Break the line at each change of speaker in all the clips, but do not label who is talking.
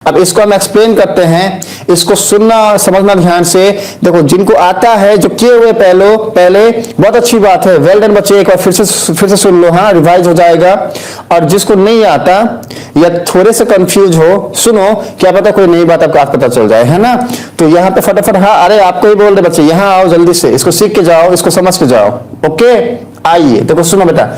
अब इसको हम एक्सप्लेन करते हैं, इसको सुनना समझना ध्यान से। देखो जिनको आता है, जो किए हुए पहले बहुत अच्छी बात है, वेल डन बच्चे, एक बार फिर से सुन लो, हाँ रिवाइज हो जाएगा। और जिसको नहीं आता या थोड़े से कंफ्यूज हो, सुनो, क्या पता कोई नई बात आपको आज पता चल जाए, है ना। तो यहाँ पे फटाफट, हाँ अरे आपको ही बोल रहे बच्चे, यहाँ आओ जल्दी से, इसको सीख के जाओ, इसको समझ के जाओ। ओके आइए, देखो सुनो बेटा,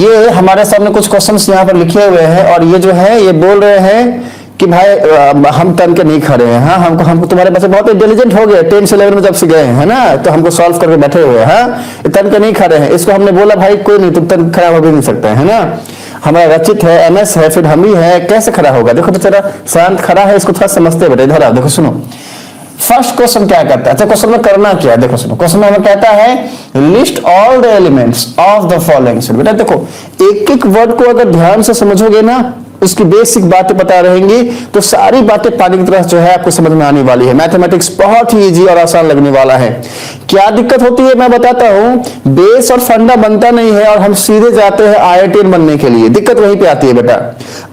ये हमारे सामने कुछ क्वेश्चंस यहाँ पर लिखे हुए हैं और ये जो है ये बोल रहे हैं कि भाई हम तन के नहीं खड़े हैं। हाँ हमको तुम्हारे बच्चे बहुत इंटेलिजेंट हो गए, 10 से 11 में जब से गए हैं ना, तो हमको सॉल्व करके बैठे हुए हैं। हाँ तन के नहीं खड़े हैं, इसको हमने बोला भाई कोई नहीं, तुम तन खड़ा हो भी नहीं सकते है ना। हमारा रचित है, एमएस है, फिर हम ही है, कैसे खड़ा होगा। देखो बेचारा शांत खड़ा है, इसको थोड़ा समझते बेटे। इधर आओ, देखो सुनो, फर्स्ट क्वेश्चन क्या कहता है। अच्छा क्वेश्चन में करना क्या है, देखो सुनो, क्वेश्चन में हमें कहता है list all the elements of the following. बेटा देखो एक एक वर्ड को अगर ध्यान से समझोगे ना, उसकी बेसिक बातें पता रहेंगी, तो सारी बातें पानी की तरह जो है आपको समझ में आने वाली है। मैथमेटिक्स बहुत ही इजी और आसान लगने वाला है। क्या दिक्कत होती है मैं बताता हूं, बेस और फंडा बनता नहीं है और हम सीधे जाते हैं आईआईटीएन बनने के लिए। दिक्कत वहीं पे आती है बेटा।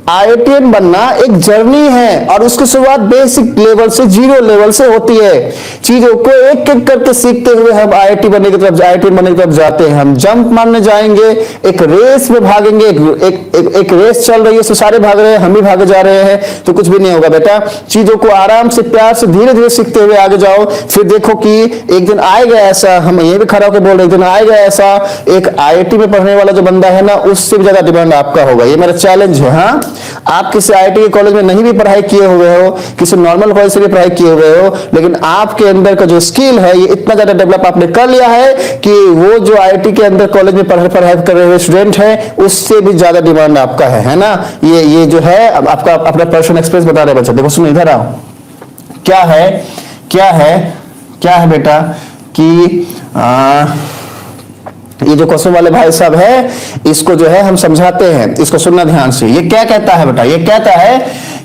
आईआईटीएन बनना एक जर्नी है और उसकी शुरुआत बेसिक लेवल से, जीरो लेवल से होती है। चीजों को एक एक करके सीखते हुए हम आईआईटी बनने की तरफ, आईआईटीएन बनने की तरफ जाते हैं। हम जंप मारने जाएंगे, एक रेस में भागेंगे, एक रेस चल रही है, तो सारे भाग रहे हैं, हम भी भागे जा रहे हैं, तो कुछ भी नहीं होगा बेटा। चीजों को आराम से, प्यार से, धीरे धीरे सीखते हुए आगे जाओ। फिर देखो कि एक दिन आएगा ऐसा, हम ये भी खड़ा होकर बोल रहे, एक दिन आएगा ऐसा, एक आईआईटी में पढ़ने वाला जो बंदा है ना, उससे भी ज्यादा डिमांड आपका होगा। ये मेरा चैलेंज है। हाँ आप किसी आईआईटी के कॉलेज में नहीं भी पढ़ाई किए हुए हो, किसी नॉर्मल कॉलेज से भी पढ़ाई किए हुए हो, लेकिन आपके अंदर का जो स्किल है ये इतना ज्यादा डेवलप आपने कर लिया है कि वो जो आईआईटी के अंदर कॉलेज में पढ़ाई कर रहे हुए स्टूडेंट है, उससे भी ज्यादा डिमांड आपका है ना। ये जो है आपका अपना पर्सनल एक्सपीरियंस बता रहे बच्चे। देखो सुनो, इधर आओ, क्या है बेटा कि ये जो क्वेश्चन वाले भाई साहब है, इसको जो है हम समझाते हैं, इसको सुनना ध्यान से। ये क्या कहता है बेटा, ये कहता है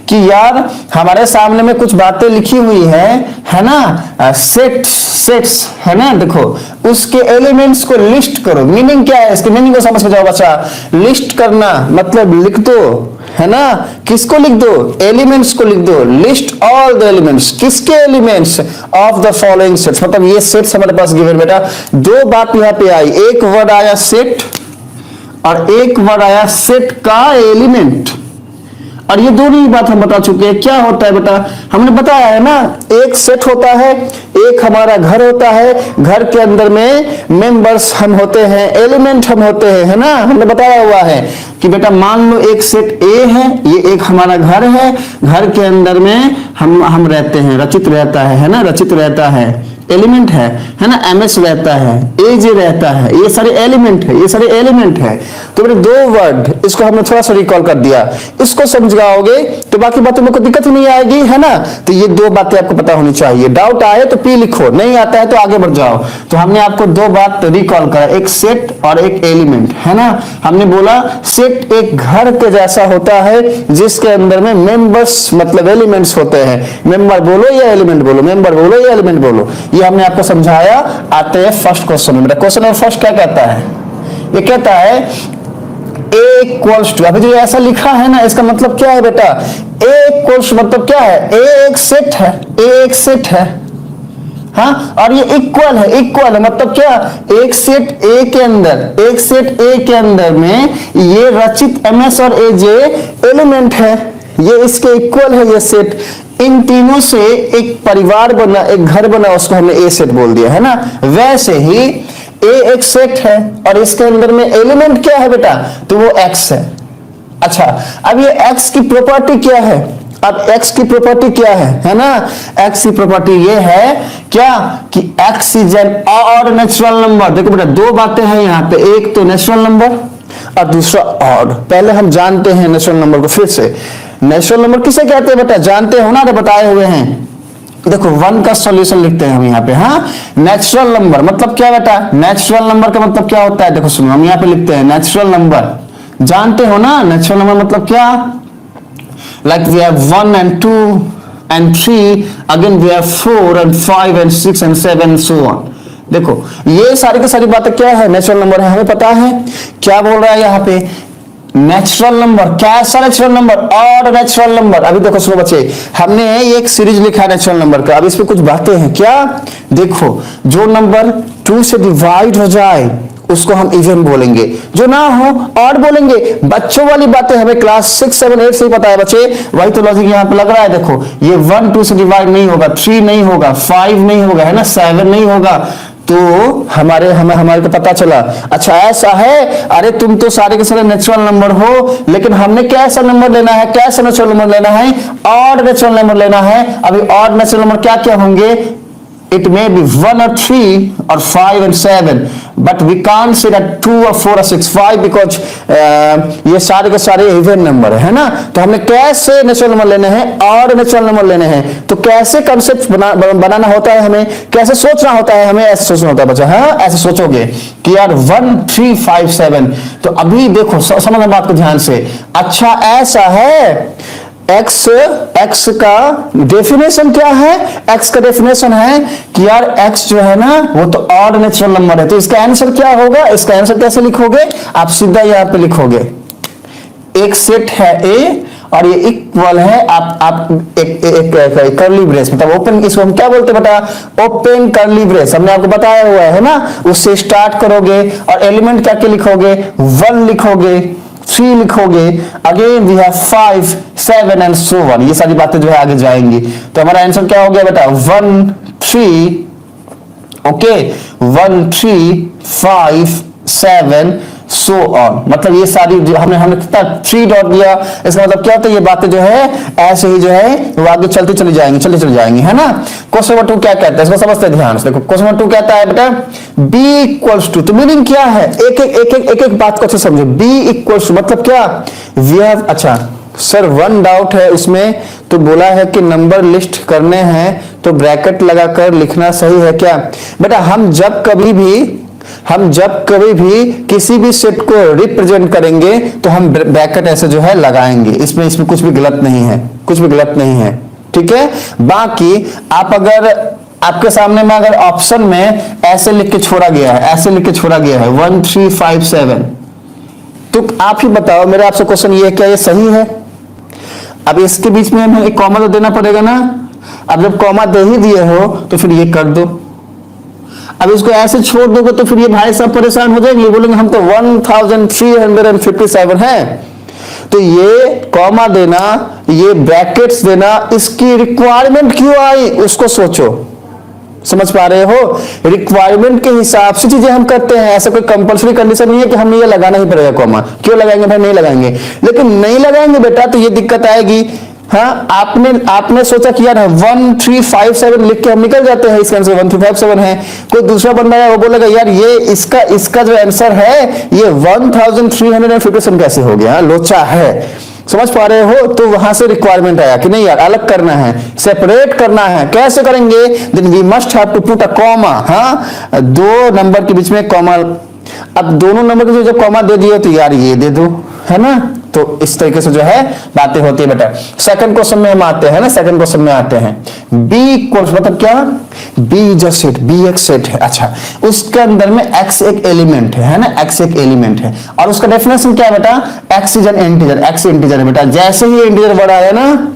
कि यार हमारे सामने में कुछ बातें लिखी हुई है ना, सेट्स है ना, देखो उसके एलिमेंट्स को लिस्ट करो। मीनिंग क्या है, इसके मीनिंग को समझ के जाओ बच्चा। लिस्ट करना मतलब लिख दो, है ना। किसको लिख दो, एलिमेंट्स को लिख दो। लिस्ट ऑल द एलिमेंट्स, किसके elements, of the following sets. मतलब ये सेट्स हमारे पास गिवन बेटा। दो बात यहां पे आई, एक वर्ड आया सेट और एक वर्ड आया सेट का एलिमेंट। और ये दोनों ही बात हम बता चुके हैं। क्या होता है बेटा, हमने बताया है ना, एक सेट होता है, एक हमारा घर होता है, घर के अंदर में मेंबर्स हम होते हैं, एलिमेंट हम होते हैं, है ना। हमने बताया हुआ है कि बेटा मान लो एक सेट ए है, ये एक हमारा घर है, घर के अंदर में हम रहते हैं, रचित रहता है ना, रचित रहता है, एलिमेंट है ना, एमएस रहता है, एजे रहता है, ये सारे एलिमेंट है, ये सारे एलिमेंट है। तो मेरे दो वर्ड, इसको हमने थोड़ा सा रिकॉल कर दिया, इसको समझ जाओगे तो बाकी बातों में कोई दिक्कत ही नहीं आएगी, है ना। तो ये दो बातें आपको पता होनी चाहिए। डाउट आए तो पी लिखो, नहीं आता है तो आगे बढ़ जाओ। तो हमने आपको दो बात रिकॉल करा, एक सेट और एक एलिमेंट, है ना। हमने बोला सेट एक घर के जैसा होता है जिसके अंदर में मेंबर्स मतलब एलिमेंट्स होते हैं। मेंबर बोलो या एलिमेंट बोलो, मेंबर बोलो या एलिमेंट बोलो, ये हमने आपको समझाया। आते हैं फर्स्ट क्वेश्चन में। क्वेश्चन नंबर फर्स्ट क्या कहता है, ये कहता है A इक्वल्स टू, अभी जो ऐसा लिखा है ना, इसका मतलब क्या है बेटा, A इक्वल्स मतलब क्या है, A एक सेट है, A एक सेट है, हाँ, और ये इक्वल है मतलब क्या, एक सेट A के अंदर, एक सेट A के अंदर में ये रचित एमएस और एजे एलिमेंट है, ये इसके इक्वल है ये सेट। इन तीनों से एक परिवार बना, एक घर बना, उसको हमने ए सेट बोल दिया, है ना। वैसे ही ए एक सेट है और इसके अंदर में एलिमेंट क्या है बेटा, तो वो एक्स है। अच्छा अब ये एक्स की प्रॉपर्टी क्या है, अब एक्स की प्रॉपर्टी क्या है ना, एक्स की प्रॉपर्टी ये है क्या कि x is an odd natural number. देखो बेटा दो बातें हैं यहाँ पे, एक तो नेचुरल नंबर और दूसरा ऑड। पहले हम जानते हैं नेचुरल नंबर को, फिर से नेचुरल नंबर किसे कहते हैं बेटा, जानते हो ना, तो बताए हुए हैं। देखो वन का सॉल्यूशन लिखते हैं हम यहाँ पे। हाँ नेचुरल नंबर मतलब क्या बेटा, नेचुरल नंबर का मतलब क्या होता है, देखो सुनो हम यहाँ पे लिखते हैं नेचुरल नंबर, जानते हो ना नेचुरल नंबर मतलब क्या, like we have 1 and 2 and 3, again we have 4 and 5 and 6 and 7 so on। देखो ये सारी की सारी बातें क्या है, नेचुरल नंबर है, हमें पता है। क्या बोल रहा है यहाँ पे, नेचुरल नंबर, कैसा natural number? Odd natural number. अभी देखो सुनो बच्चे, हमने एक सीरीज लिखा है नेचुरल नंबर का, अब इस पे कुछ बातें हैं क्या? देखो, जो नंबर 2 से डिवाइड हो जाए उसको हम इवन बोलेंगे, जो ना हो ऑड बोलेंगे। बच्चों वाली बातें हमें क्लास 6, 7, 8 से ही पता है बच्चे, वही तो लॉजिक यहाँ पे लग रहा है। देखो, ये 1 2 से डिवाइड नहीं होगा, 3 नहीं होगा, 5 नहीं होगा, है ना, 7 नहीं होगा, तो हमारे को पता चला। अच्छा ऐसा है, अरे तुम तो सारे के सारे नेचुरल नंबर हो, लेकिन हमने कैसा नंबर लेना है, कैसा नेचुरल नंबर लेना है? ऑड नेचुरल नंबर लेना है। अभी ऑड नेचुरल नंबर क्या क्या होंगे? It may be 1 or 3 or 5 and 7, but we can't say that 2 or 4 or 6, 5 because ये सारे के सारे इवन नंबर है ना। तो हमने कैसे नेचुरल नंबर लेने हैं? ऑड नेचुरल नंबर लेने हैं। तो कैसे कंसेप्ट बनाना होता है हमें, कैसे सोचना होता है हमें? ऐसे सोचना होता है बच्चा। हाँ, ऐसे सोचोगे कि यार 1 3 5 7। तो अभी देखो, समझना बात को ध्यान से। अच्छा ऐसा है, x का डेफिनेशन क्या है? x का डेफिनेशन है कि यार x जो है ना वो तो ऑड नेचुरल नंबर है। तो इसका आंसर क्या होगा? इसका आंसर कैसे लिखोगे? आप सीधा यहां पे लिखोगे, एक सेट है A और ये इक्वल है, आप एक करली ब्रेस, मतलब ओपन, इसको हम क्या बोलते हैं बेटा? ओपन करली ब्रेस, हमने आपको बताया हुआ है ना। उससे स्टार्ट करोगे और एलिमेंट क्या क्या लिखोगे? 1 लिखोगे, 3 लिखोगे, again we have 5 7 and so on. ये सारी बातें जो है आगे जाएंगी। तो हमारा आंसर क्या हो गया बेटा? 1 3, ओके, 1 3 5 7 सो ऑन। मतलब ये सारी जो हमने कितना 3 डॉट दिया, इसका मतलब क्या होता है? ये बातें जो है ऐसे ही जो है वो आगे चलती चली जाएंगी, है ना। क्वेश्चन नंबर 2 क्या कहता है, इसको समझते हैं ध्यान से। देखो क्वेश्चन नंबर 2 कहता है बेटा b इक्वल्स टू, तो मीनिंग क्या है? एक बात को अच्छे समझो। b इक्वल्स टू मतलब क्या? वी हैव, अच्छा सर 1 डाउट है इसमें, तो बोला है कि नंबर लिस्ट करने हैं तो ब्रैकेट लगाकर लिखना सही है क्या? बेटा हम जब कभी भी किसी भी सेट को रिप्रेजेंट करेंगे तो हम ब्रैकेट ऐसे जो है लगाएंगे, इसमें कुछ भी गलत नहीं है, ठीक है। बाकी आप अगर आपके सामने में अगर ऑप्शन में ऐसे लिख के छोड़ा गया है 1 3 5 7, तो आप ही बताओ, मेरा आपसे क्वेश्चन ये है, क्या ये सही है? अब इसके बीच में हमें एक कॉमा तो देना पड़ेगा ना। अब जब कॉमा दे ही दिए हो तो फिर ये कर दो। अब इसको ऐसे छोड़ दोगे तो फिर ये भाई साहब परेशान हो जाएंगे, बोलेंगे हम तो 1357 है। तो ये कॉमा देना, ये ब्रैकेट्स देना, इसकी रिक्वायरमेंट क्यों आई उसको सोचो। समझ पा रहे हो? रिक्वायरमेंट के हिसाब से चीजें हम करते हैं। ऐसा कोई कंपल्सरी कंडीशन नहीं है कि हमें ये लगाना ही पड़ेगा कॉमा। क्यों लगाएंगे भाई? नहीं लगाएंगे। लेकिन नहीं लगाएंगे बेटा तो ये दिक्कत आएगी। हाँ, आपने सोचा कि यार 1 3 5 7 लिख के हम निकल जाते हैं, इसका आंसर 1 3 5 7 है। कोई दूसरा बंदा है वो बोलेगा यार ये इसका जो आंसर है ये 1357 कैसे हो गया? लोचा है। समझ पा रहे हो? तो वहां से रिक्वायरमेंट आया कि नहीं यार अलग करना है, सेपरेट करना है। कैसे करेंगे? Then we must have to put a comma. हाँ, 2 नंबर के बीच में कॉमा। अब दोनों नंबर के बीच जब कॉमा दे दिए तो यार ये दे दो, है ना। तो इस तरीके से जो है बातें होती है बेटा। सेकंड क्वेश्चन में हम आते हैं ना, b इक्वल्स मतलब क्या? b जो सेट, b एक सेट है। अच्छा, उसके अंदर में x एक एलिमेंट है ना, x एक एलिमेंट है। और उसका डेफिनेशन क्या है बेटा? x is an integer, x integer है बेटा। जैसे ही इंटीजर बड़ा है ना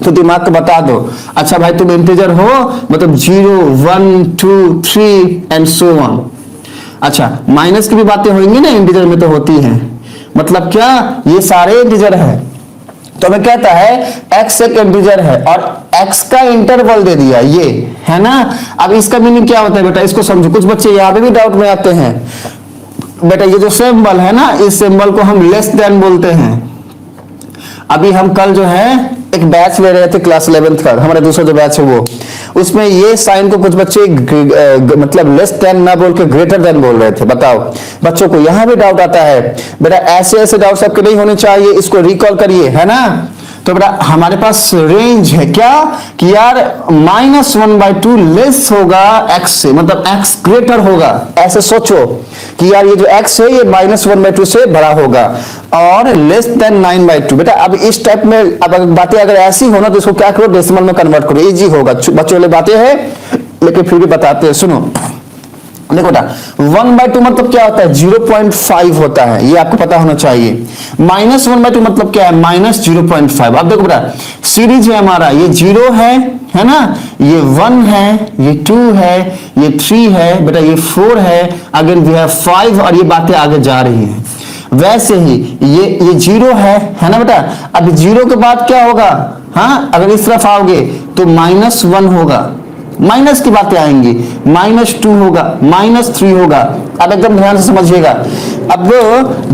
तो दिमाग को बता दो, अच्छा भाई तुम इंटीजर हो, मतलब 0 1 2 3 एंड सो ऑन। अच्छा, माइनस की भी बातें होंगी ना, इंटीजर में तो होती हैं। मतलब क्या? ये सारे इंटीजर है। तो हमें कहता है x एक इंटीजर है और x का इंटरवल दे दिया, ये है ना। अब इसका मीनिंग क्या होता है बेटा? इसको समझो। कुछ बच्चे यहाँ पे भी डाउट में आते हैं बेटा, ये जो सिंबल है ना, इस सिंबल को हम लेस देन बोलते हैं। अभी हम कल जो है एक बैच ले रहे थे क्लास 11th का, हमारा दूसरा जो बैच है वो, उसमें ये साइन को कुछ बच्चे मतलब लेस देन ना बोल के ग्रेटर देन बोल रहे थे। बताओ, बच्चों को यहां भी डाउट आता है बेटा। ऐसे डाउट आपके नहीं होने चाहिए, इसको रिकॉल करिए, है ना। तो बेटा हमारे पास रेंज है क्या कि यार -1/2 लेस होगा x से, मतलब x ग्रेटर होगा। ऐसे सोचो कि यार ये जो x है ये -1/2 से बड़ा होगा और लेस देन 9/2। बेटा अब इस टाइप में अब बातें अगर ऐसी हो ना तो इसको क्या करो? डेसिमल में कन्वर्ट करो, इजी होगा। बच्चों वाली बातें हैं लेकिन फिर भी बताते हैं, सुनो। देखो बेटा 1/2 मतलब क्या होता है 0.5 होता है, ये आपको पता होना चाहिए। -1/2 मतलब क्या है -0.5। अब देखो बेटा सीरीज है हमारा, ये 0 है ना, ये 1 है, ये 2 है, ये 3 है बेटा, ये 4 है, अगेन वी हैव 5 और ये बातें आगे जा रही हैं। वैसे ही ये 0 है ना बेटा। अब 0 के बाद क्या होगा, हाँ अगर इस तरफ आओगे तो -1 होगा, माइनस की बातें आएंगी, -2 होगा, -3 होगा। अब एकदम ध्यान से समझिएगा। अब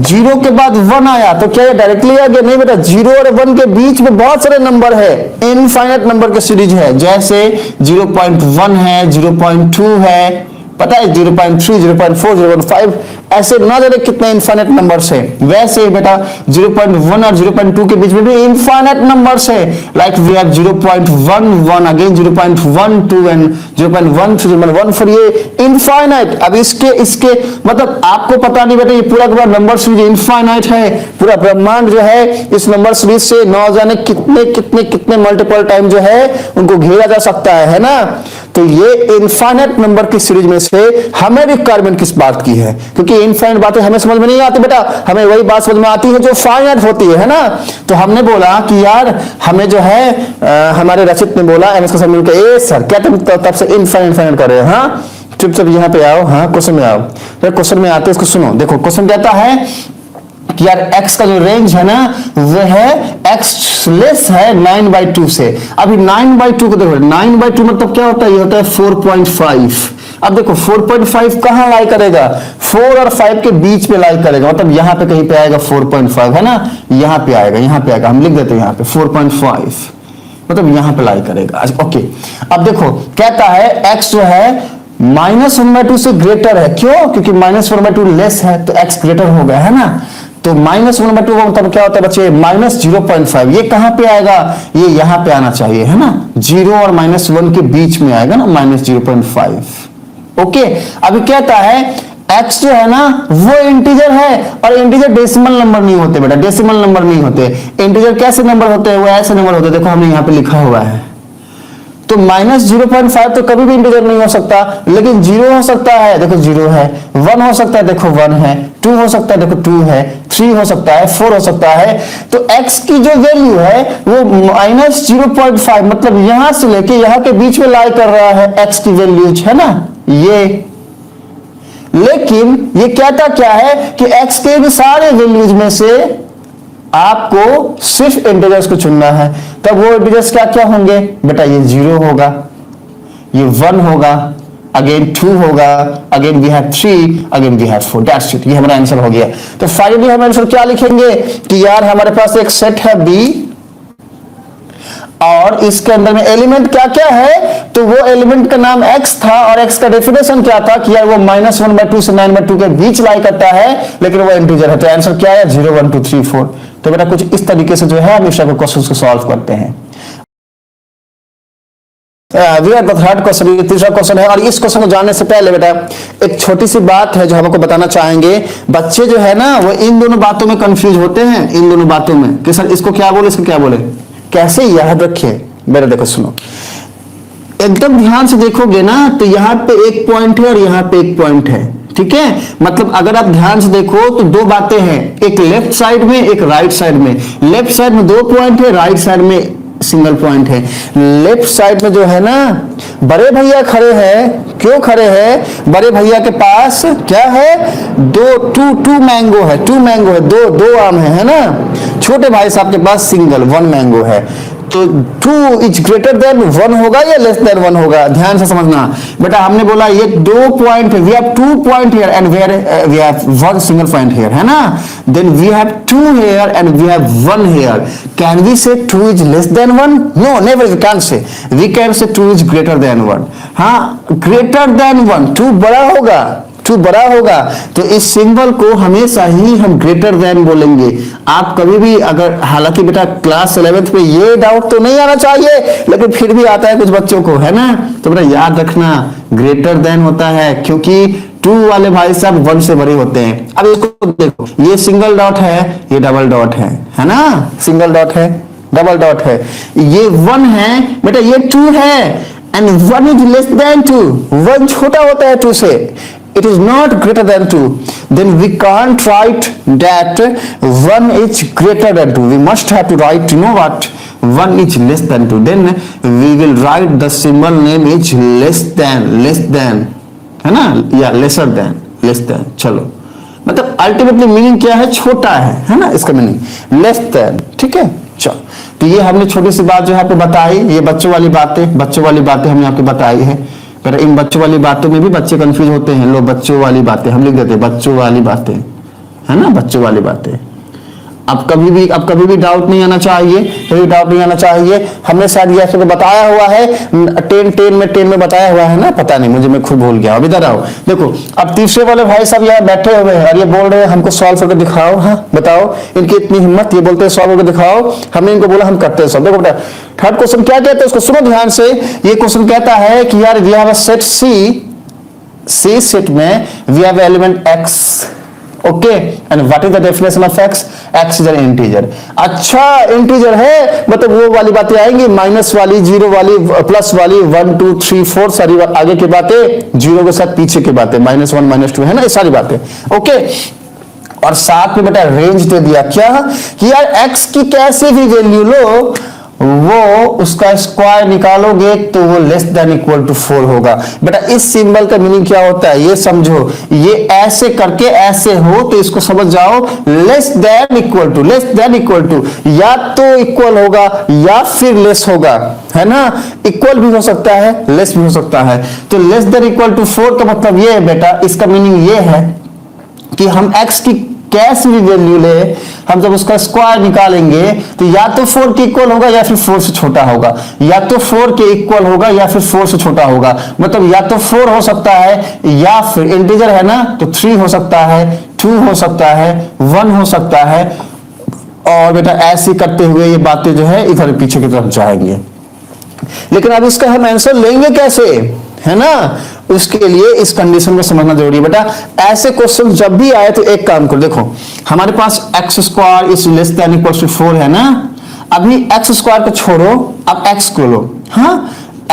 0 के बाद 1 आया तो क्या ये डायरेक्टली आ गया? नहीं बेटा, 0 और 1 के बीच में बहुत सारे नंबर है, इनफाइनाइट नंबर की सीरीज है। जैसे 0.1 है, 0.2 है, पता है 0.3, 0.4, 0.5, ऐसे ना जाने कितने इनफाइनाइट नंबर्स है। वैसे ही बेटा 0.1 और 0.2 के बीच में भी इनफाइनाइट नंबर्स है। Like we have 0.11, again 0.12 and 0.13, 0.14, ये इनफाइनाइट। अब इसके मतलब आपको पता नहीं बेटा, ये पूरा पूरा नंबर सीरीज इनफाइनाइट है। पूरा ब्रह्मांड जो है इस नंबर सीरीज से न जाने कितने कितने कितने मल्टीपल टाइम जो है उनको घेरा जा सकता है ना। तो ये इनफाइनाइट नंबर की सीरीज में से हमें रिक्वायरमेंट किस बात की है? क्योंकि इनफाइनाइट बातें हमें समझ में नहीं आती बेटा, हमें वही बात समझ में आती है जो फाइनाइट होती है ना। तो हमने बोला कि यार हमें जो है हमारे रचित ने बोला एमएस का मिलकर, ए सर क्या तुम तब से इनफाइनाइट कर रहे हो? हाँ चुपचाप यहाँ पे आओ, हाँ क्वेश्चन में आओ। क्वेश्चन में आते इसको सुनो। देखो क्वेश्चन कहता है कि यार x का जो रेंज है ना वो है x लेस है 9/2 से। अभी 9/2 को देखो, 9/2 मतलब क्या होता है? ये होता है 4.5। अब देखो 4.5 कहां लाई करेगा? 4 और 5 के बीच में लाई करेगा, मतलब यहां पे कहीं पे आएगा 4.5 है ना, यहां पे आएगा, यहां पे आएगा, हम लिख देते हैं यहां पे 4.5, मतलब यहां पे लाई करेगा। ओके अब देखो कहता है x जो है -1/2 से ग्रेटर है। क्यों? क्योंकि -1/2 लेस है तो x ग्रेटर हो गया है ना। तो -1/2 का मतलब क्या होता है बच्चे? -0.5। ये कहां पे आएगा? ये यहां पे आना चाहिए है ना, 0 और -1 के बीच में आएगा ना, -0.5। ओके अभी कहता है x जो है ना वो इंटीजर है, और इंटीजर डेसिमल नंबर नहीं होते बेटा, डेसिमल नंबर नहीं होते। इंटीजर कैसे नंबर होते हैं? वो ऐसे नंबर होते हैं, देखो हमने यहां पे लिखा हुआ है। तो -0.5 तो कभी भी इंटीजर नहीं हो सकता, लेकिन 0 हो सकता है, देखो 0 है, 1 हो सकता है, देखो 1 है, 2 हो सकता है, देखो 2 है, 3 हो सकता है, 4 हो सकता है। तो x की जो वैल्यू है वो -0.5 मतलब यहां से लेके यहां के बीच में लाई कर रहा है x की वैल्यूज है ना ये। लेकिन ये कहता क्या है कि x के भी सारे वैल्यूज में से आपको सिर्फ इंटीजर्स को चुनना है। तब वो इंटीजर्स क्या क्या होंगे बेटा? ये 0 होगा, ये 1 होगा, अगेन 2 होगा, again we have 3, again we have 4। That's it, ये हमारा आंसर हो गया। तो फाइनली हम आंसर क्या लिखेंगे कि यार हमारे पास एक सेट है B और इसके अंदर में एलिमेंट क्या क्या है? तो वो एलिमेंट का नाम x था और x का डेफिनेशन क्या था कि यार वो -1/2 से 9/2 के बीच लाई करता है, लेकिन वो इंटीजर है। तो आंसर क्या है? 0 1 2 3 4। तो बेटा कुछ इस तरीके से जो है हम इस टाइप के क्वेश्चंस को सॉल्व करते हैं। थर्ड क्वेश्चन, ये तीसरा क्वेश्चन है। और इस क्वेश्चन को जानने से पहले बेटा एक छोटी सी बात है जो हम आपको बताना चाहेंगे। बच्चे जो है ना वो इन दोनों बातों में कंफ्यूज होते हैं, इन दोनों बातों में कि सर इसको क्या बोले, इसको क्या बोले, कैसे याद रखिए। मेरा देखो सुनो, एकदम ध्यान से देखोगे ना तो यहाँ पे एक पॉइंट है और यहाँ पे एक पॉइंट है, ठीक है। मतलब अगर आप ध्यान से देखो तो दो बातें हैं, एक लेफ्ट साइड में एक राइट साइड में। लेफ्ट साइड में 2 पॉइंट है, राइट साइड में सिंगल पॉइंट है। लेफ्ट साइड में जो है ना बड़े भैया खड़े हैं, क्यों खड़े हैं? बड़े भैया के पास क्या है? टू मैंगो है, 2 मैंगो है, दो आम है ना। छोटे भाई साहब के पास सिंगल 1 मैंगो है। तो 2 इज ग्रेटर देन 1 होगा या लेस देन 1 होगा? ध्यान से समझना बेटा। हमने बोला ये 2 पॉइंट है, we have 2 point here and we have 1 single point here है ना। Then we have 2 here and we have 1 here. Can we say 2 is less than 1? No, never we can say. We can say 2 is greater than 1। हाँ, greater than 1, 2 बड़ा होगा, 2 बड़ा होगा। तो इस symbol को हमेशा ही हम ग्रेटर देन बोलेंगे। आप कभी भी अगर, हालांकि बेटा क्लास 11th में ये डाउट तो नहीं आना चाहिए, लेकिन फिर भी आता है कुछ बच्चों को, है ना। तो बेटा याद रखना ग्रेटर देन होता है, क्योंकि 2 वाले भाई साहब 1 से बड़े होते हैं। अब इसको देखो, ये सिंगल डॉट है, ये डबल डॉट है ना। सिंगल डॉट है, डबल डॉट है, ये 1 है बेटा, ये 2 है एंड 1 इज लेस देन 2। 1 छोटा होता है 2 से। it is not greater than 2, then we can't write that 1 is greater than 2. We must have to write, you know what, 1 is less than 2. Then we will write the symbol name is less than, है ना, या lesser than. चलो, मतलब ultimately meaning क्या है, छोटा है ना, इसका मीनिंग लेस देन. ठीक है, चलो. तो ये हमने छोटी सी बात जो है आपको बताई, ये बच्चों वाली बातें हमने आपको बताई है. पर इन बच्चों वाली बातों में भी बच्चे कंफ्यूज होते हैं. लोग बच्चों वाली बातें हम लिख देते हैं, बच्चों वाली बातें, है ना, बच्चों वाली बातें. अब कभी भी डाउट नहीं आना चाहिए. हमने शायद ये ऐसे तो बताया हुआ है 10 में बताया हुआ है ना, पता नहीं मुझे, मैं खुद भूल गया. अब इधर आओ, देखो अब तीसरे वाले भाई साहब यहाँ बैठे हुए हैं और ये बोल रहे हैं हमको सॉल्व करके दिखाओ. हाँ बताओ, इनकी इतनी हिम्मत, ये बोलते हैं सॉल्व करके दिखाओ. हमने इनको बोला हम करते हैं सॉल्व. देखो बेटा थर्ड क्वेश्चन क्या कहते हैं, उसको सुनो ध्यान से. ये क्वेश्चन कहता है कि यार we have a set C set में we have element x. Okay, and what is the definition of x? x is an integer. अच्छा इंटीजर है, मतलब वो वाली बातें आएंगी, माइनस वाली, जीरो वाली, प्लस वाली, 1 2 3 4 सारी आगे की बातें, जीरो के साथ पीछे की बातें, -1 -2, है ना, ये सारी बातें. ओके, और साथ में बेटा रेंज दे दिया क्या कि यार x की कैसे भी वैल्यू लो, वो उसका स्क्वायर निकालोगे तो वो लेस देन इक्वल टू 4 होगा. बेटा इस सिंबल का मीनिंग क्या होता है ये समझो. ये ऐसे करके ऐसे हो तो इसको समझ जाओ, लेस देन इक्वल टू या तो इक्वल होगा या फिर लेस होगा, है ना. इक्वल भी हो सकता है, लेस भी हो सकता है. तो लेस देन इक्वल टू 4 का मतलब ये है बेटा, इसका मीनिंग ये है कि हम x की कैसी भी वैल्यू ले, हम जब उसका स्क्वायर निकालेंगे तो या तो 4 के इक्वल होगा या फिर 4 से छोटा होगा, या तो 4 के इक्वल होगा या फिर 4 से छोटा होगा. मतलब या तो 4 हो सकता है या फिर इंटीजर है ना, तो 3 हो सकता है, 2 हो सकता है, 1 हो सकता है. और बेटा ऐसे करते हुए ये बातें जो है इधर पीछे की तरफ जाएंगे. लेकिन अब इसका हम आंसर लेंगे कैसे, है ना, उसके लिए इस कंडीशन को समझना जरूरी है. बेटा ऐसे क्वेश्चन जब भी आए तो एक काम करो, देखो हमारे पास x square is less than equal to 4 है ना. अभी x स्क्वायर को छोड़ो, अब x को लो. हाँ,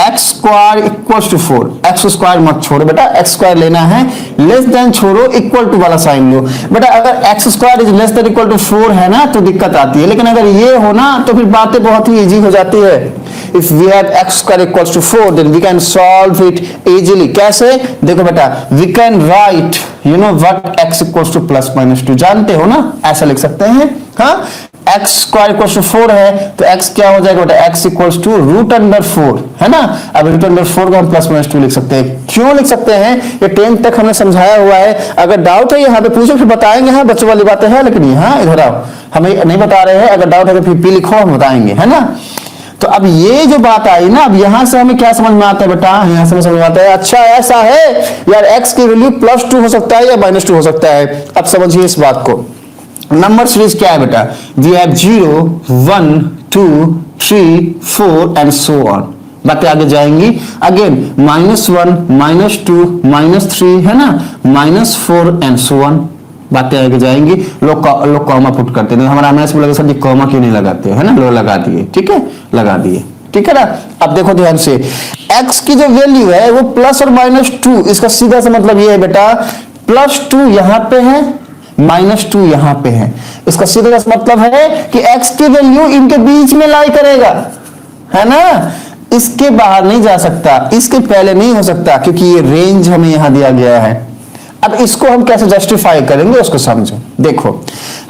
x square equal to 4, x square मत छोड़ो बेटा, x स्क्वायर लेना है, लेस देन छोड़ो, इक्वल टू वाला साइन लो. बेटा अगर x square is less than equal to 4 है ना तो दिक्कत आती है, लेकिन अगर ये हो ना तो फिर बातें बहुत ही इजी हो जाती है. If we have x square equals to 4, then we can solve it easily. कैसे? देखो बेटा, we can write, you know what, x equals to plus minus 2. जानते हो ना, ऐसा लिख सकते हैं. हाँ, x square equals to 4 है तो x क्या हो जाएगा बेटा, x equals to √4, है ना. अब √4 को हम प्लस माइनस 2 लिख सकते हैं. क्यों लिख सकते हैं, ये 10 तक हमने समझाया हुआ है. अगर डाउट है यहाँ पे पूछो फिर बताएंगे. हाँ बच्चों वाली बातें हैं, लेकिन यहाँ इधर आओ, हमें नहीं बता रहे हैं. अगर डाउट है तो फिर p लिखो, हम बताएंगे, है ना. तो अब ये जो बात आई ना, अब यहां से हमें क्या समझ में आता है बेटा, यहां से हमें समझ में आता है अच्छा ऐसा है यार, x की वैल्यू +2 हो सकता है या -2 हो सकता है. अब समझिए इस बात को. नंबर सीरीज क्या है बेटा, we have 0 1 2 3 4 and so on. बातें आगे जाएंगी. अगेन -1 -2 -3, है ना, -4 एंड सो ऑन. बातें आगे जाएंगी. लोग कॉमा पुट करते हैं. हमारा मैथ्स में लगा सर जी कॉमा क्यों नहीं लगाते, है ना, लोग लगा दिए. ठीक है, लगा दिए. ठीक है ना. अब देखो ध्यान से, x की जो वैल्यू है वो प्लस और -2, इसका सीधा सा मतलब ये है बेटा, +2 यहां पे है, -2 यहां पे है. इसका सीधा सा मतलब है कि x की वैल्यू इनके बीच में लाई करेगा, है ना. इसके बाहर नहीं जा सकता, इसके पहले नहीं हो सकता, क्योंकि ये रेंज हमें यहां दिया गया है. अब इसको हम कैसे जस्टिफाई करेंगे उसको समझो. देखो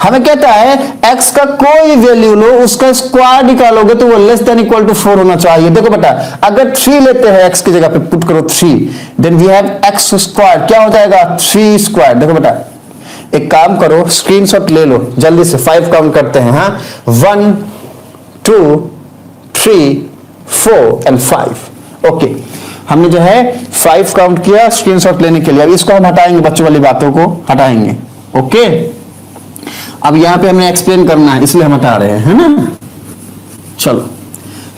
हमें कहता है x का कोई वैल्यू लो, उसका स्क्वायर निकालोगे तो वो लेस देन इक्वल टू 4 होना चाहिए. देखो बेटा अगर 3 लेते हैं x की जगह पे, पुट करो 3, then we have x square, क्या हो जाएगा 3 स्क्वायर. देखो बेटा एक काम करो, स्क्रीनशॉट ले लो जल्दी से, 5 काउंट करते हैं. हाँ, 1 2 3 4 एंड 5. ओके, हमने जो है 5 काउंट किया स्क्रीनशॉट लेने के लिए. अब इसको हम हटाएंगे, बच्चों वाली बातों को हटाएंगे. ओके, अब यहां पे हमें एक्सप्लेन करना है इसलिए हम हटा रहे हैं, है ना. चलो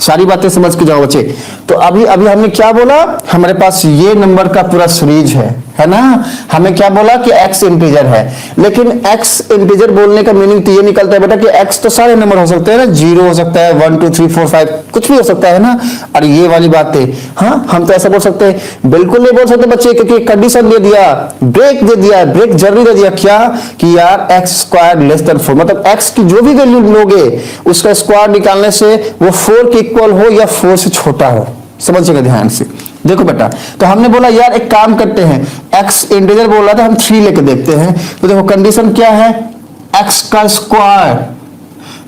सारी बातें समझ के जाओ बच्चे. तो अभी हमने क्या बोला, हमारे पास ये नंबर का पूरा सीरीज है, है ना। हमें क्या बोला कि x इंटीजर है, लेकिन x इंटीजर बोलने का मीनिंग तो ये निकलता है बेटा कि x तो सारे नंबर हो सकते हैं ना, 0 हो सकता है, 1 2 3 4 5 कुछ भी हो सकता है ना। और ये वाली बातें हाँ हम तो ऐसा बोल सकते हैं, बिल्कुल नहीं बोल सकते बच्चे, क्योंकि कंडीशन दे दिया, ब्रेक दे दिया, ब्रेक जरूरी दे दिया क्या कि यार x स्क्वायर लेस देन 4, मतलब x की जो भी वैल्यू लोगे उसका स्क्वायर निकालने से वो 4 के इक्वल हो या 4 से छोटा हो। समझिएगा ध्यान से। देखो बेटा, तो हमने बोला यार एक काम करते हैं, x इंटीजर बोल रहा था, हम 3 लेके देखते हैं। तो देखो कंडीशन क्या है, x का square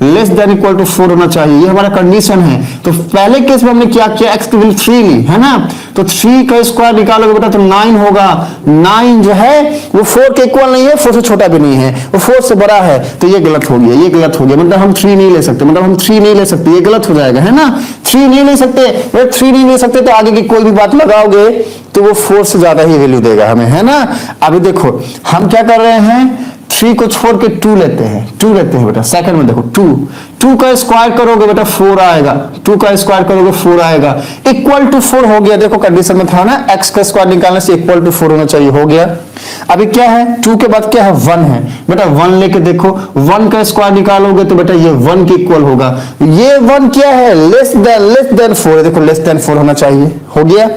less than equal to 4 होना चाहिए, ये हमारा कंडीशन है। तो पहले केस में हमने क्या किया, x की वैल्यू 3 ली है ना, तो 3 का स्क्वायर निकालोगे बेटा तो 9 होगा। 9 जो है वो 4 के इक्वल नहीं है, 4 से छोटा भी नहीं है, वो 4 से बड़ा है, तो ये गलत हो गया, ये गलत हो गया, मतलब हम 3 नहीं ले सकते, मतलब हम 3 नहीं ले सकते, ये गलत हो जाएगा, है ना। 3 नहीं ले सकते, वे 3 नहीं ले सकते तो आगे की कोई भी बात लगाओगे तो वो 4 से ज्यादा ही वैल्यू देगा हमें, है ना। अभी देखो हम क्या कर रहे हैं, 3 को छोड़ के 2 लेते हैं, 2 लेते हैं बेटा। सेकंड में देखो 2 का स्क्वायर करोगे बेटा 4 आएगा, 2 का स्क्वायर करोगे 4 आएगा, इक्वल टू 4 हो गया। देखो कंडीशन में था ना x का स्क्वायर निकालने से इक्वल टू 4 होना चाहिए, हो गया। अभी क्या है, 2 के बाद क्या है, 1 है बेटा, 1 लेके देखो, 1 का स्क्वायर निकालोगे तो बेटा ये 1 के इक्वल होगा। ये 1 क्या है, लेस देन 4, देखो लेस देन 4 होना चाहिए, हो गया।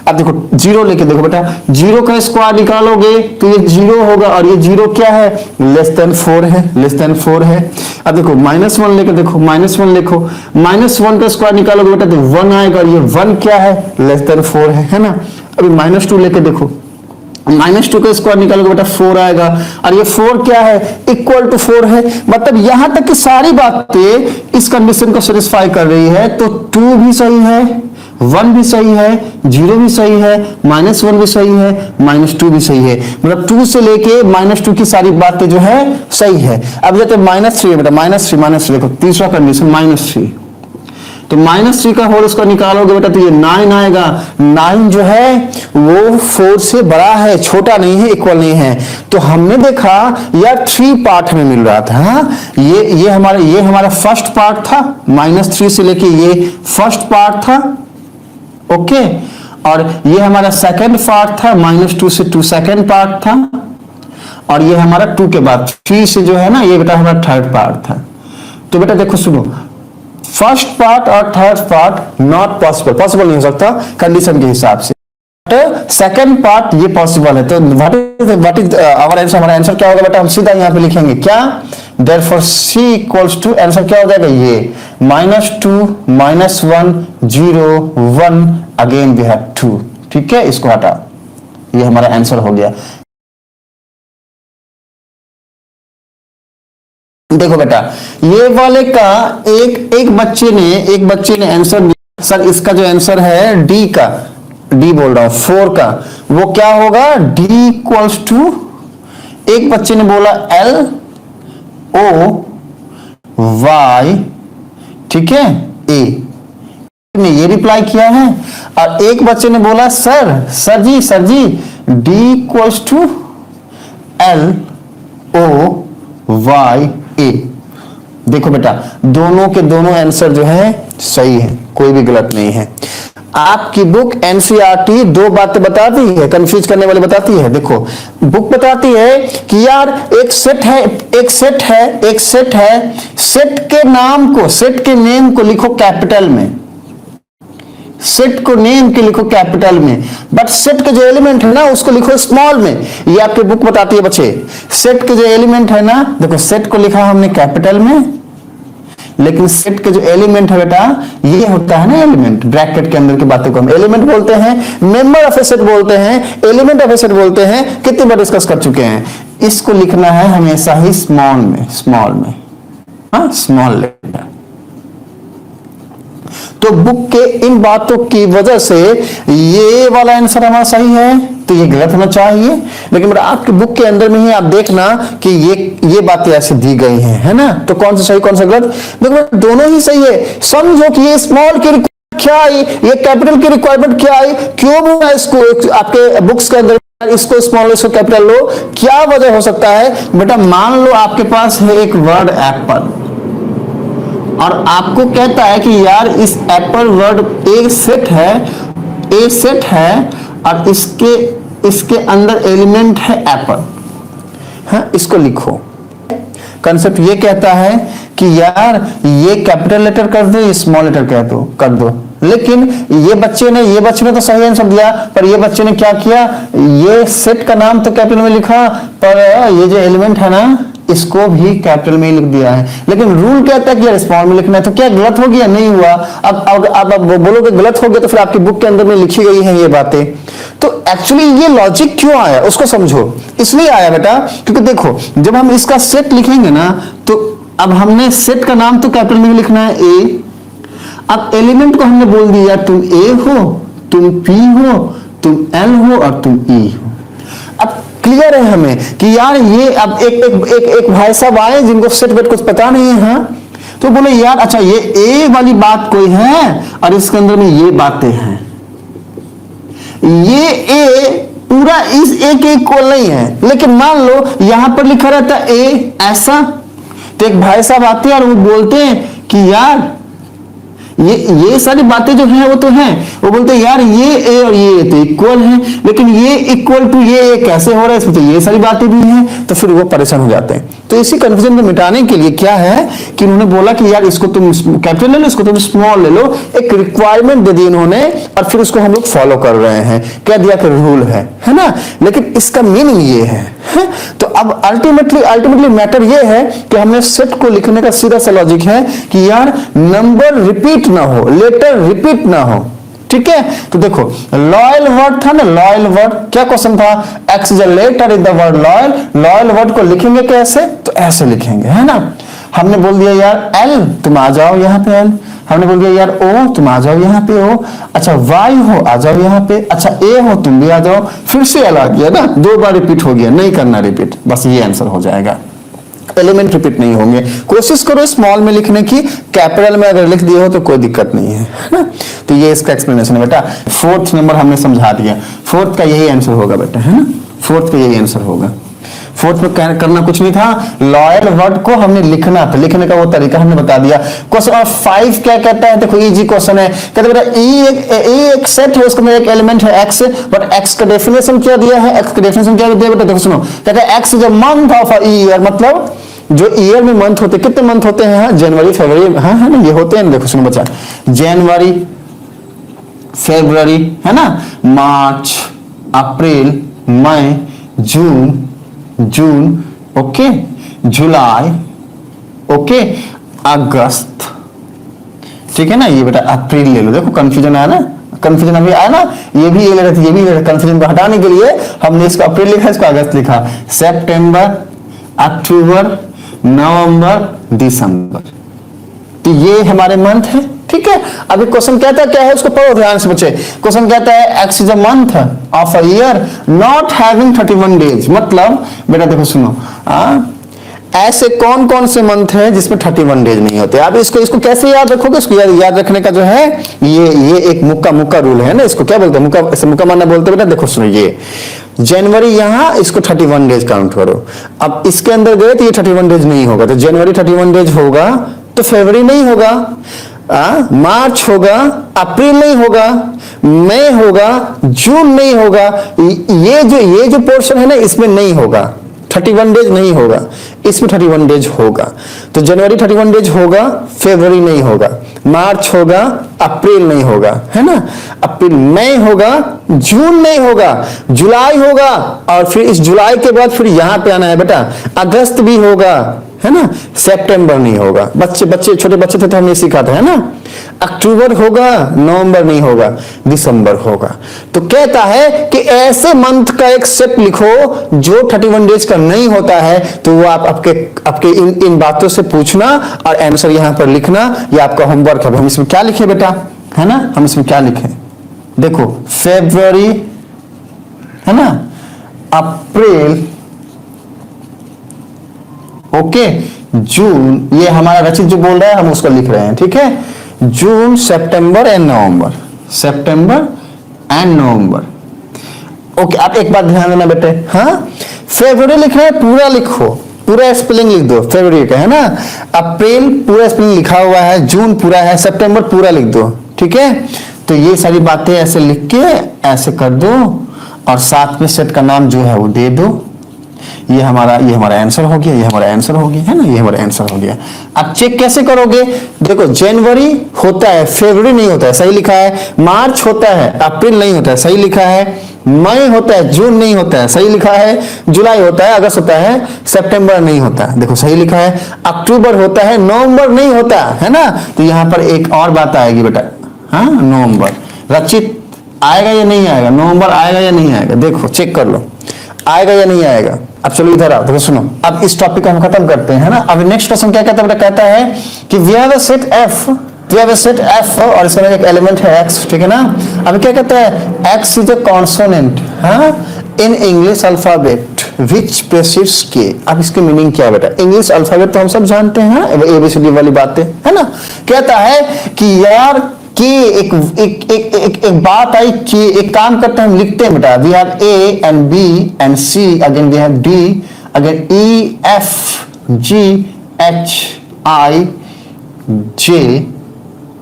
अब देखो 0 लेके देखो बेटा, 0 का स्क्वायर निकालोगे तो ये 0 होगा, और ये 0 क्या है, लेस देन 4 है, लेस देन 4 है। अब देखो -1 लेके देखो, -1 लिखो, -1 का स्क्वायर निकालोगे बेटा तो 1 आएगा, और ये 1 क्या है, लेस देन 4 है ना। अभी -2 लेके देखो, -2 का स्क्वायर निकालोगे बेटा 4 आएगा, और ये 4 क्या है, इक्वल टू 4 है। मतलब यहां तक की सारी बातें इस कंडीशन को सेटिस्फाई कर रही है, तो 2 भी सही है, 1 भी सही है, 0 भी सही है, -1 भी सही है, -2 भी सही है, मतलब 2 से लेके -2 की सारी बातें जो है सही है। अब जाते -3 है बेटा, -3 देखो तीसरा कंडीशन -3, तो -3 का होल उसका निकालोगे बेटा तो ये 9 आएगा। 9 जो है वो 4 से बड़ा है, छोटा नहीं है, इक्वल नहीं है। तो हमने देखा यार 3 पार्ट में मिल रहा था, ये हमारा फर्स्ट पार्ट था, -3 से लेके ये फर्स्ट पार्ट था, ओके। और ये हमारा सेकंड पार्ट था, -2 से 2 सेकंड पार्ट था, और ये हमारा 2 के बाद 3 से जो है ना ये बेटा हमारा थर्ड पार्ट था। तो बेटा देखो सुनो, फर्स्ट पार्ट और थर्ड पार्ट नॉट पॉसिबल नहीं हो सकता कंडीशन के हिसाब से, सेकंड पार्ट ये पॉसिबल है। तो व्हाट इज आवर आंसर, हमारा आंसर क्या होगा बेटा, हम सीधा यहाँ पे लिखेंगे क्या, therefore C equals to answer क्या हो जाएगा, ये -2 -1 0 1 अगेन वी हैव 2, ठीक है, इसको हटा, ये हमारा आंसर हो गया। देखो बेटा ये वाले का एक बच्चे ने आंसर दिया, सर इसका जो आंसर है डी का, डी बोल रहा हूं 4 का, वो क्या होगा, D इक्वल्स टू, एक बच्चे ने बोला LOY, ठीक है, A ने ये रिप्लाई किया है, और एक बच्चे ने बोला sir ji D equals to LOY A। देखो बेटा दोनों के दोनों आंसर जो है सही है, कोई भी गलत नहीं है। आपकी बुक एनसीईआरटी 2 बातें बताती है, कंफ्यूज करने वाली बताती है। देखो बुक बताती है कि यार एक सेट है, सेट के नाम को, सेट के नेम को लिखो कैपिटल में, सेट को नेम के लिखो कैपिटल में, बट सेट के जो एलिमेंट है ना उसको लिखो स्मॉल में। ये आपकी बुक बताती है बच्चे, सेट के जो एलिमेंट है ना, देखो सेट को लिखा हमने कैपिटल में, लेकिन सेट के जो एलिमेंट है बेटा ये होता है ना एलिमेंट, ब्रैकेट के अंदर की बातों को हम एलिमेंट बोलते हैं, मेंबर ऑफ ए सेट बोलते हैं, एलिमेंट ऑफ ए सेट बोलते हैं, कितनी बार डिस्कस कर चुके हैं। इसको लिखना है हमेशा ही स्मॉल में, हाँ स्मॉल लेटर। तो बुक के इन बातों की वजह से ये वाला आंसर हमारा सही है, तो ये गलत होना चाहिए। लेकिन आपकी बुक के अंदर में ही आप देखना कि ये बातें ऐसे दी गई हैं, है ना। तो कौन सा सही कौन सा गलत, देखो दोनों ही सही है। समझो कि ये स्मॉल की क्या आई, ये कैपिटल की रिक्वायरमेंट क्या आई, क्यों बोला इसको आपके बुक्स के अंदर इसको स्मॉल इसको कैपिटल लो, क्या वजह हो सकता है बेटा। मान लो आपके पास है एक वर्ड एप्पल, और आपको कहता है कि यार इस एप्पल वर्ड एक सेट है और इसके इसके अंदर एलिमेंट है एप्पल, हाँ इसको लिखो। कंसेप्ट ये कहता है कि यार ये कैपिटल लेटर कर दो, ये स्मॉल लेटर कर दो। लेकिन ये बच्चे ने तो सही आंसर दिया, पर ये बच्चे ने क्या किया, ये सेट का नाम तो कैपिटल में लिखा, पर ये जो एलिमेंट है ना इसको भी कैपिटल में ही लिख दिया है। लेकिन रूल कहता है कि यार स्मॉल में लिखना है, तो क्या गलत हो गया? नहीं हुआ। अब बोलोगे गलत हो गया तो फिर आपकी बुक के अंदर में लिखी गई है ये बातें। तो एक्चुअली ये लॉजिक क्यों आया उसको समझो। इसलिए आया बेटा क्योंकि देखो जब हम इसका सेट लिखेंगे ना, तो अब हमने सेट का नाम तो कैपिटल में ही लिखना है ए। अब एलिमेंट को हमने बोल दिया तुम ए हो, तुम पी हो, तुम एल हो और तुम ई हो। अब क्लियर है हमें कि यार ये अब एक भाई साहब आए जिनको सेट वेट कुछ पता नहीं है, हाँ तो बोले यार अच्छा ये ए वाली बात कोई है और इसके अंदर में ये बातें हैं, ये ए पूरा इस ए के इक्वल नहीं है। लेकिन मान लो यहां पर लिखा रहता है ए ऐसा, तो एक भाई साहब आते हैं और वो बोलते हैं कि यार ये सारी बातें जो हैं वो तो हैं, वो बोलते हैं यार ये ए और ये तो इक्वल है, लेकिन ये इक्वल टू ये कैसे हो रहा है, इसमें तो ये सारी बातें भी हैं। तो फिर वो परेशान हो जाते हैं। तो इसी कंफ्यूजन को मिटाने के लिए क्या है कि उन्होंने बोला कि यार इसको तुम कैपिटल ले लो, इसको तुम स्मॉल ले लो। एक रिक्वायरमेंट दे दी इन्होंने और फिर उसको हम लोग फॉलो कर रहे हैं। कह दिया कि रूल है ना, लेकिन इसका मीनिंग ये है। तो अब अल्टीमेटली मैटर ये है कि हमने सेट को लिखने का सीधा सा लॉजिक है कि यार नंबर रिपीट ना हो, लेटर रिपीट ना हो। ठीक है, तो देखो लॉयल वर्ड था ना, लॉयल वर्ड क्या क्वेश्चन था, x is a letter in the word loyal. Loyal word को लिखेंगे कैसे, तो ऐसे लिखेंगे, है ना। हमने बोल दिया यार एल तुम आ जाओ यहाँ पे एल, हमने बोल दिया यार ओ तुम आ जाओ यहाँ पे ओ, अच्छा वाई हो आ जाओ यहाँ पे, अच्छा ए हो तुम भी आ जाओ। फिर से एल आ गया ना, 2 बार रिपीट हो गया, नहीं करना रिपीट, बस ये आंसर हो जाएगा। एलिमेंट रिपीट नहीं होंगे। कोशिश करो स्मॉल में लिखने की, कैपिटल में अगर लिख दिए हो तो कोई दिक्कत नहीं है ना। तो ये इसका एक्सप्लेनेशन है बेटा। 4th नंबर हमने समझा दिया, 4th का यही आंसर होगा बेटा, है ना। 4th का यही आंसर होगा। 4th में करना कुछ नहीं था, लॉयल वर्ड को हमने लिखना था, लिखने का वो तरीका हमने बता दिया। क्वेश्चन नंबर 5 क्या कहता है, देखो इजी क्वेश्चन है। कहते बेटा ई एक सेट है, उसके में एक एलिमेंट है एक्स, बट एक्स का डेफिनेशन क्या दिया है, एक्स का डेफिनेशन क्या दिया बेटा, देखो सुनो। कहते हैं x is a month of a year, मतलब जो ईयर में मंथ होते, कितने मंथ होते हैं, जनवरी फरवरी, हाँ है ना, ये होते हैं। देखो सुनो बच्चा, जनवरी फरवरी है ना, मार्च अप्रैल मई जून ओके, जुलाई ओके, अगस्त, ठीक है ना। ये बेटा अप्रैल ले लो, देखो कंफ्यूजन आया ना, कंफ्यूजन अभी आया ना, ये भी ये ले रहे थे, ये भी ले रहे, कंफ्यूजन को हटाने के लिए हमने इसको अप्रैल लिखा, इसको अगस्त लिखा। सितंबर, अक्टूबर, नवंबर, दिसंबर, तो ये हमारे मंथ है। ठीक है, अभी क्वेश्चन कहता है क्या है, उसको पढ़ो ध्यान से बच्चे। क्वेश्चन कहता है x is a month of a year not having 31 days, मतलब बेटा देखो सुनो, ऐसे कौन कौन से मंथ है जिसमें 31 डेज नहीं होते। आप इसको कैसे याद रखोगे, इसको याद रखने का जो है ये एक मुक्का रूल है ना, इसको क्या बोलते हैं, मुक्का, ऐसे मुक्का मारना बोलते हैं बेटा। देखो सुनो, ये जनवरी यहां, इसको 31 डेज काउंट करो। अब इसके अंदर गए तो ये 31 डेज नहीं होगा, तो जनवरी 31 डेज होगा, तो फरवरी नहीं होगा, मार्च होगा, अप्रैल नहीं होगा, मई होगा, जून नहीं होगा। ये जो पोर्शन है ना इसमें नहीं होगा, 31 डेज नहीं होगा, इसमें 31 डेज होगा। तो जनवरी 31 डेज होगा, फरवरी नहीं होगा, मार्च होगा, अप्रैल नहीं होगा, है ना, अप्रैल मई होगा, जून नहीं होगा, जुलाई होगा, और फिर इस जुलाई के बाद फिर यहां पे आना है बेटा, अगस्त भी होगा, है ना, सितंबर नहीं होगा। बच्चे छोटे बच्चे थे तो हमने सीखा था, है ना। अक्टूबर होगा, नवंबर नहीं होगा, दिसंबर होगा। तो कहता है कि ऐसे मंथ का एक सेट लिखो जो 31 डेज का नहीं होता है। तो वो आप आपके इन बातों से पूछना और आंसर यहां पर लिखना, ये आपका होमवर्क है। हम इसमें क्या लिखे बेटा, है ना, हम इसमें क्या लिखे, देखो फरवरी, है ना, अप्रैल ओके, जून, ये हमारा रचित जो बोल रहा है हम उसको लिख रहे हैं, ठीक है। June, September and November, September and November okay. आप एक बात ध्यान देना बेटे, हाँ फरवरी लिखना है पूरा लिखो, पूरा स्पेलिंग लिख दो फरवरी का, है ना। अप्रैल पूरा स्पेलिंग लिखा हुआ है, जून पूरा है, सितंबर पूरा लिख दो, ठीक है। तो ये सारी बातें ऐसे लिख के ऐसे कर दो और साथ में सेट का नाम जो है वो दे दो। ये हमारा आंसर हो गया, ये हमारा आंसर हो गया, है ना, ये हमारा आंसर हो गया। अब चेक कैसे करोगे? देखो, जनवरी होता है, फरवरी नहीं होता है, सही लिखा है। मार्च होता है, अप्रैल नहीं होता है, सही लिखा है। मई होता है, जून नहीं होता है, सही लिखा है। जुलाई होता है, अगस्त होता है, सितंबर नहीं होता है, देखो सही लिखा है। अक्टूबर होता है, नवंबर नहीं होता है ना। तो यहां पर एक और बात आएगी बेटा, हाँ, नवंबर। रचित आएगा या नहीं आएगा? नवंबर आएगा या नहीं आएगा? देखो चेक कर लो, आएगा या नहीं आएगा। अब चलो इधर आओ, देखो सुनो, अब इस टॉपिक को हम खत्म करते हैं, है ना। अब नेक्स्ट क्वेश्चन क्या कहता है बेटा? कहता है कि we have a set F, we have a set F और इसमें एक एलिमेंट है एक्स, ठीक है ना। अब क्या कहता है? एक्स इज अ कॉन्सोनेंट, हाँ, इन इंग्लिश अल्फाबेट विच प्रेसीड्स के। अब इसकी मीनिंग क्या है बेटा? इंग्लिश अल्फाबेट तो हम सब जानते हैं, एबीसीडी वाली बातें, है ना। कहता है कि यार कि एक बात आई कि एक काम करते हैं, हम लिखते हैं बेटा, we have A and B and C, again we have D, again E F G H I J,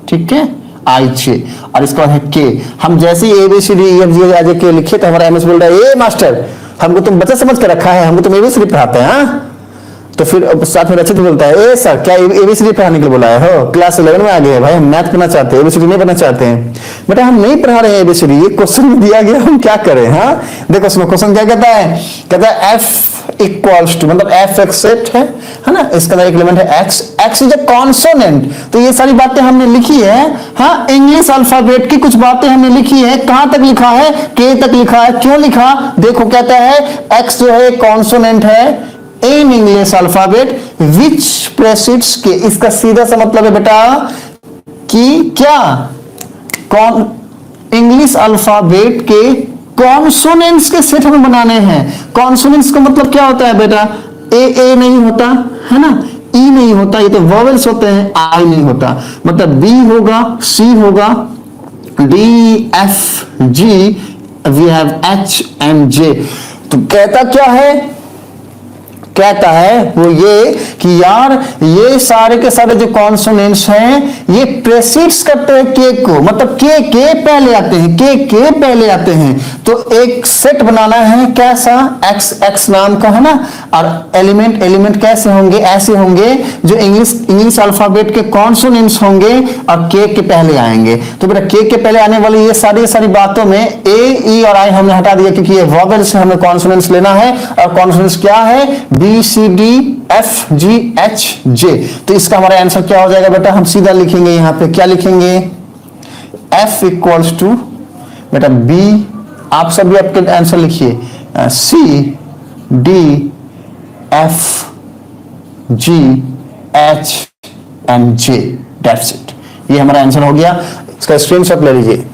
ठीक है, आई जे, और इसका है के। हम जैसे ही एबीसीडी एफ जी आई जे के लिखे तो हमारा एमएस बोल रहा है, ए मास्टर हमको तुम बच्चा समझ के रखा है, हमको तुम एबीसीडी पढ़ाते हैं, हाँ। तो फिर साथ में रचित बोलता है, ए सर क्या एबीसीडी पढ़ाने के लिए बुलाया हो? क्लास 11 में आ गए भाई, हम मैथ पढ़ना चाहते हैं, एबीसीडी नहीं पढ़ना चाहते हैं। बेटा हम नहीं पढ़ा रहे हैं एबीसीडी, ये क्वेश्चन में दिया गया, हम क्या करें, हाँ। देखो सुनो, क्वेश्चन क्या कहता है? कहता है एफ इक्वल्स टू, मतलब एफ एक सेट है ना, इसका अंदर एक एलिमेंट है x, x is a consonant. तो ये सारी बातें हमने लिखी है, हाँ, इंग्लिश अल्फाबेट की कुछ बातें हमने लिखी है। कहां तक लिखा है? के तक लिखा है। क्यों लिखा? देखो कहता है एक्स जो है कॉन्सोनेंट है इन इंग्लिश अल्फाबेट विच प्रेसीड्स के। इसका सीधा सा मतलब है बेटा कि क्या, कौन इंग्लिश अल्फाबेट के कॉन्सोनेंट्स के सेट हमें बनाने हैं। कॉन्सोनेंट्स का मतलब क्या होता है बेटा? ए नहीं होता है ना, ई नहीं होता, ये तो वॉवेल्स होते हैं, आई नहीं होता, मतलब बी होगा, सी होगा, D F G, we have H and J. तो कहता क्या है? कहता है वो ये कि यार ये सारे के सारे जो कॉन्सोनेंट्स हैं ये प्रेसीड्स करते हैं के को, मतलब के पहले आते हैं, के पहले आते हैं। तो एक सेट बनाना है कैसा? एक्स नाम का, है ना। और एलिमेंट कैसे होंगे? ऐसे होंगे जो इंग्लिश अल्फाबेट के कॉन्सोनेंट्स होंगे और के पहले आएंगे। तो बेटा के पहले आने वाली ये सारी बातों में ए, ई और आई हमने हटा दिया क्योंकि ये वॉवेल से हमें कॉन्सोनेंट्स लेना है। और कॉन्सोनेंट्स क्या है? B C D F G H J. तो इसका हमारा आंसर क्या हो जाएगा बेटा? हम सीधा लिखेंगे यहां पे, क्या लिखेंगे? एफ इक्वल्स टू बेटा बी, आप सभी आपके आंसर लिखिए, C D F G H and J, that's it. ये हमारा आंसर हो गया। इसका स्क्रीनशॉट ले लीजिए।